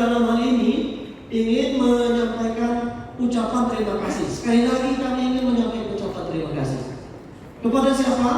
dalam hal ini ingin menyampaikan ucapan terima kasih. Sekali lagi kami ingin menyampaikan ucapan terima kasih. Kepada siapa?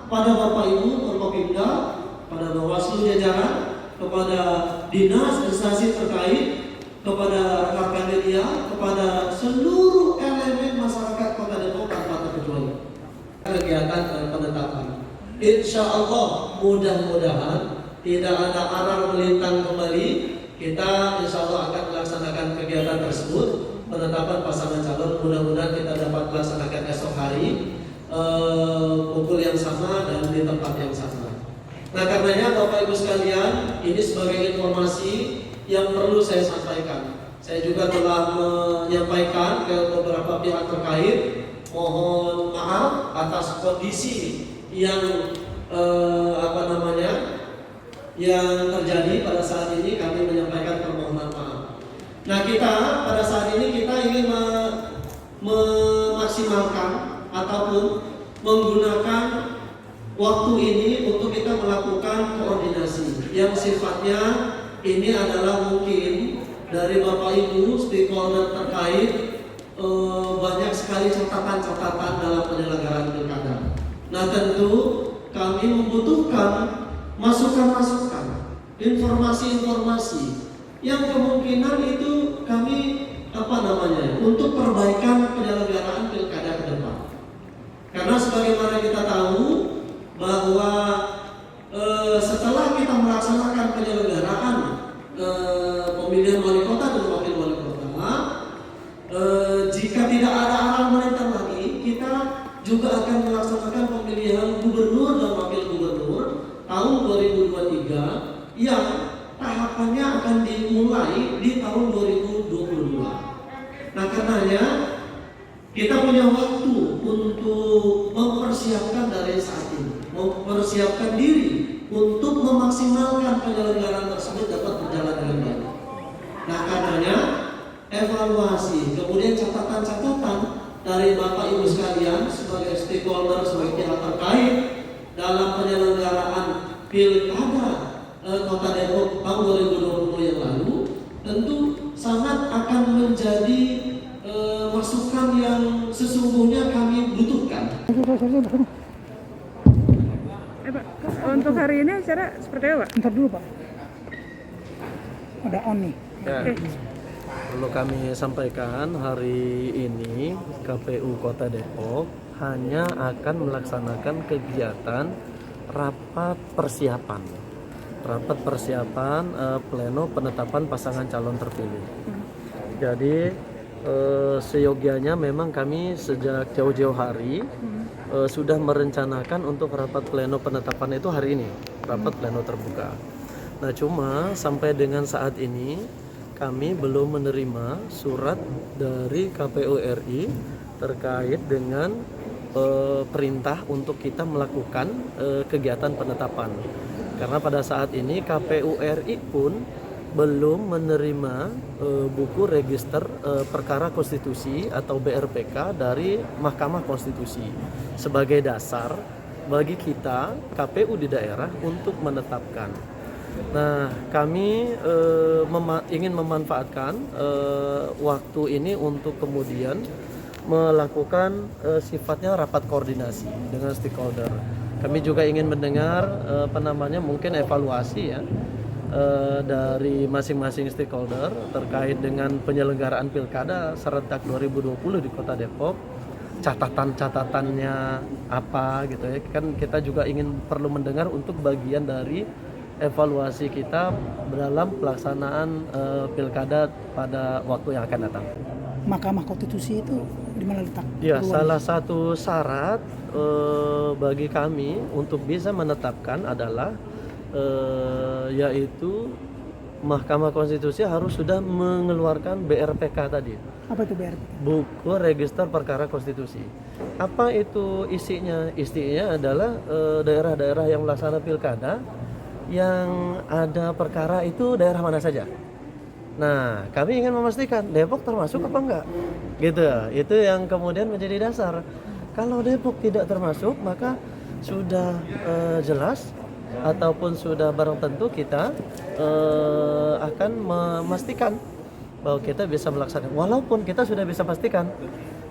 Pada Bapak Ibu Forkopimda, pada Bawaslu jajaran, kepada dinas instansi terkait, kepada rekan media, kepada seluruh elemen masyarakat Kota Depok tanpa terkecuali. Kegiatan penetapan. Insya Allah mudah-mudahan tidak ada arang melintang kembali. Kita insya Allah akan melaksanakan kegiatan tersebut, penetapan pasangan calon. Mudah-mudahan kita dapat melaksanakan esok hari pukul yang sama dan di tempat yang sama. Nah, karenanya Bapak Ibu sekalian, ini sebagai informasi yang perlu saya sampaikan. Saya juga telah menyampaikan ke beberapa pihak terkait, mohon maaf atas kondisi yang yang terjadi pada saat ini. Kami menyampaikan permohonan maaf. Nah, kita pada saat ini kita ingin memaksimalkan ataupun menggunakan waktu ini untuk kita melakukan koordinasi yang sifatnya ini adalah mungkin dari Bapak Ibu stakeholder terkait banyak sekali catatan-catatan dalam penyelenggaraan pilkada. Nah, tentu kami membutuhkan masukan-masukan, informasi-informasi yang kemungkinan itu kami untuk perbaikan penyelenggaraan pilkada ke depan. Karena sebagaimana kita tahu bahwa setelah kita melaksanakan penyelenggaraan pemilihan wali kota dan wakil wali kota, jika tidak ada arang melintang lagi, kita juga akan melaksanakan pemilihan gubernur dan wakil gubernur tahun 2023 yang tahapannya akan dimulai di tahun 2022. Nah, karenanya kita punya waktu untuk mempersiapkan dari saat ini, mempersiapkan diri untuk memaksimalkan penyelenggaraan tersebut dapat berjalan dengan baik. Nah, karenanya evaluasi, kemudian catatan-catatan dari Bapak Ibu sekalian sebagai stakeholder, sebagai pihak terkait dalam penyelenggaraan pilkada Kota Depok tahun 2020 yang lalu tentu sangat akan menjadi masukan yang sesungguhnya kami butuhkan. Pak, untuk hari ini acara seperti apa, Pak? Bentar dulu, Pak. Ada on nih. Ya, perlu kami sampaikan hari ini KPU Kota Depok hanya akan melaksanakan kegiatan rapat persiapan pleno penetapan pasangan calon terpilih. Jadi seyogianya memang kami sejak jauh-jauh hari sudah merencanakan untuk rapat pleno penetapan itu hari ini, rapat pleno terbuka. Nah, cuma sampai dengan saat ini kami belum menerima surat dari KPU RI terkait dengan perintah untuk kita melakukan kegiatan penetapan. Karena pada saat ini KPU RI pun belum menerima buku register perkara konstitusi atau BRPK dari Mahkamah Konstitusi sebagai dasar bagi kita KPU di daerah untuk menetapkan. Nah, kami ingin memanfaatkan waktu ini untuk kemudian melakukan sifatnya rapat koordinasi dengan stakeholder. Kami juga ingin mendengar mungkin evaluasi ya dari masing-masing stakeholder terkait dengan penyelenggaraan pilkada serentak 2020 di Kota Depok. Catatan-catatannya apa gitu ya. Kan kita juga perlu mendengar untuk bagian dari evaluasi kita dalam pelaksanaan pilkada pada waktu yang akan datang. Mahkamah Konstitusi itu di mana letak? Ya, salah satu syarat bagi kami untuk bisa menetapkan adalah yaitu Mahkamah Konstitusi harus sudah mengeluarkan BRPK tadi. Apa itu BRPK? Buku Register Perkara Konstitusi. Apa itu isinya? Isinya adalah daerah-daerah yang melaksanakan pilkada yang ada perkara itu daerah mana saja. Nah, kami ingin memastikan Depok termasuk apa enggak, gitu. Itu yang kemudian menjadi dasar. Kalau Depok tidak termasuk, maka sudah jelas ataupun sudah barang tentu, kita akan memastikan bahwa kita bisa melaksanakan. Walaupun kita sudah bisa pastikan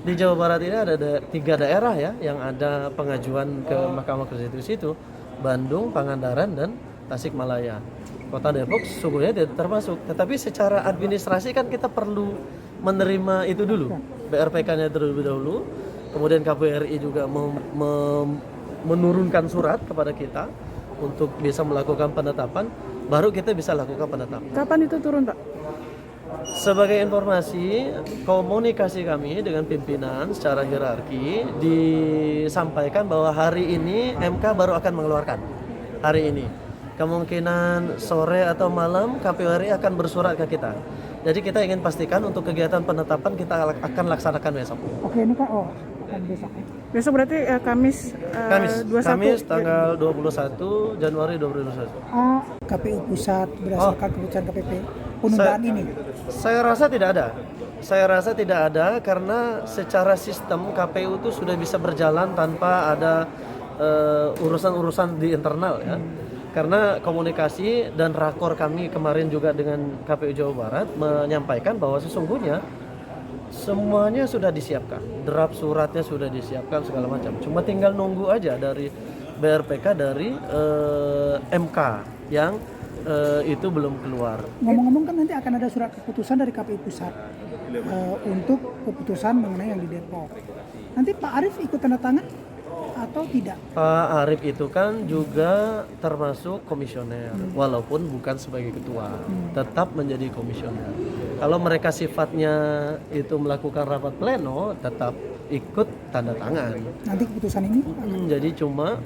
di Jawa Barat ini ada 3 daerah ya yang ada pengajuan ke Mahkamah Konstitusi, itu Bandung, Pangandaran, dan Tasikmalaya. Kota Depok sesungguhnya tidak termasuk, tetapi secara administrasi kan kita perlu menerima itu dulu, BRPK-nya terlebih dahulu, kemudian KPRI juga menurunkan surat kepada kita untuk bisa melakukan penetapan, baru kita bisa lakukan penetapan. Kapan itu turun, Pak? Sebagai informasi, komunikasi kami dengan pimpinan secara hierarki disampaikan bahwa hari ini MK baru akan mengeluarkan. Hari ini. Kemungkinan sore atau malam KPU RI akan bersurat ke kita. Jadi kita ingin pastikan untuk kegiatan penetapan kita akan laksanakan besok. Oke, ini Kak, kan besok. Besok berarti Kamis 21. Kamis tanggal 21 Januari 2021. KPU pusat berdasarkan keputusan KPP penundaan ini. Saya rasa tidak ada. Saya rasa tidak ada karena secara sistem KPU itu sudah bisa berjalan tanpa ada urusan-urusan di internal ya. Karena komunikasi dan rakor kami kemarin juga dengan KPU Jawa Barat menyampaikan bahwa sesungguhnya semuanya sudah disiapkan, draft suratnya sudah disiapkan segala macam. Cuma tinggal nunggu aja dari BRPK dari MK yang itu belum keluar. Ngomong-ngomong kan nanti akan ada surat keputusan dari KPU pusat untuk keputusan mengenai yang di Depok. Nanti Pak Arief ikut tanda tangan atau tidak? Pak Arief itu kan juga termasuk komisioner, walaupun bukan sebagai ketua, tetap menjadi komisioner. Kalau mereka sifatnya itu melakukan rapat pleno, tetap ikut tanda tangan. Nanti keputusan ini? Jadi cuma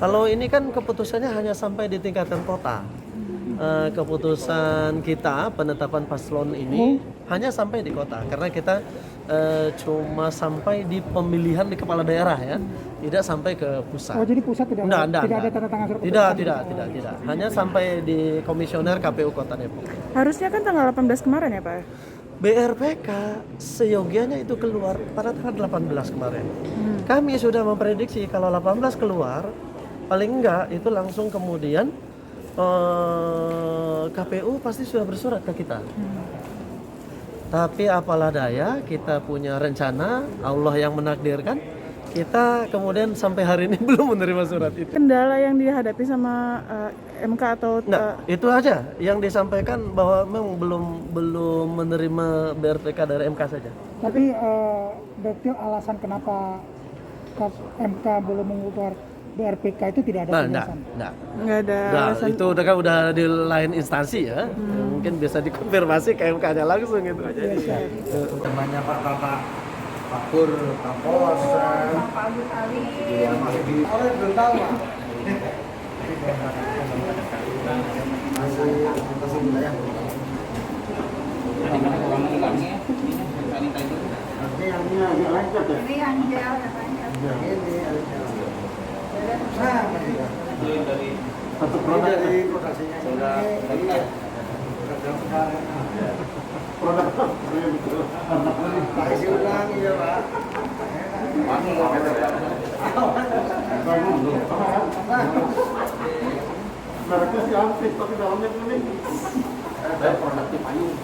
kalau ini kan keputusannya hanya sampai di tingkatan kota. Keputusan kita penetapan paslon ini hanya sampai di kota, karena kita cuma sampai di pemilihan di kepala daerah ya, tidak sampai ke pusat. Oh, jadi pusat tidak ada tanda tangan surat keputusan? Tidak. Hanya sampai di komisioner KPU Kota Depok. Harusnya kan tanggal 18 kemarin ya, Pak? BRPK seyogianya itu keluar pada tanggal 18 kemarin. Kami sudah memprediksi kalau 18 keluar, paling enggak itu langsung kemudian KPU pasti sudah bersurat ke kita. Tapi apalah daya, kita punya rencana, Allah yang menakdirkan, kita kemudian sampai hari ini belum menerima surat itu. Kendala yang dihadapi sama MK atau itu aja yang disampaikan bahwa memang belum menerima BRPK dari MK saja. Tapi berarti alasan kenapa MK belum mengeluarkan BRPK itu tidak ada penjelasan? Nggak ada alasan. Itu udah di lain instansi ya. Mungkin bisa dikonfirmasi ke MK-nya langsung gitu aja. Temannya Pak Pur, Pak Pos, Pak Agus Ali, masih di orang belum tahu Pak. Ini yang gel katanya. Satu produk dari produksinya produk Pak isi ulang ya Pak. Mereknya si Antis tapi dalamnya kuning. Produknya payung.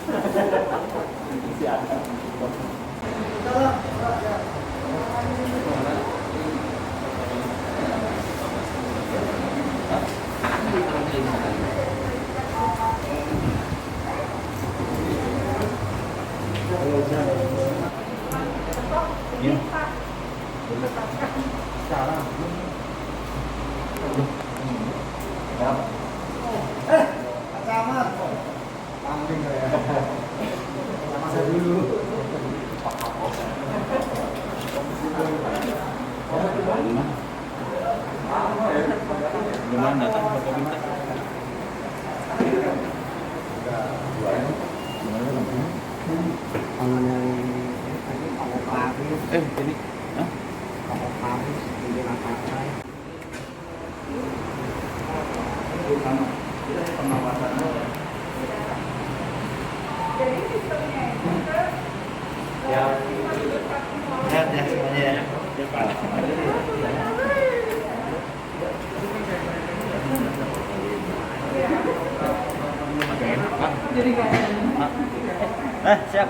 Camat. Kambing ya. Sama saya dulu. Gimana datang ke komunitas? Ini. Hah? Jadi sistemnya itu Sehat ya semuanya ya. Ya, Pak. Jadi nggak ada. Siap.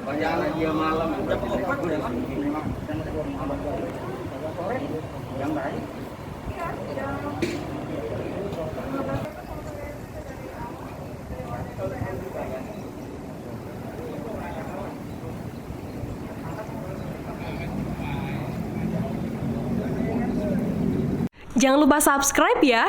Banyak dia malam. Yang baik. Jangan lupa subscribe ya.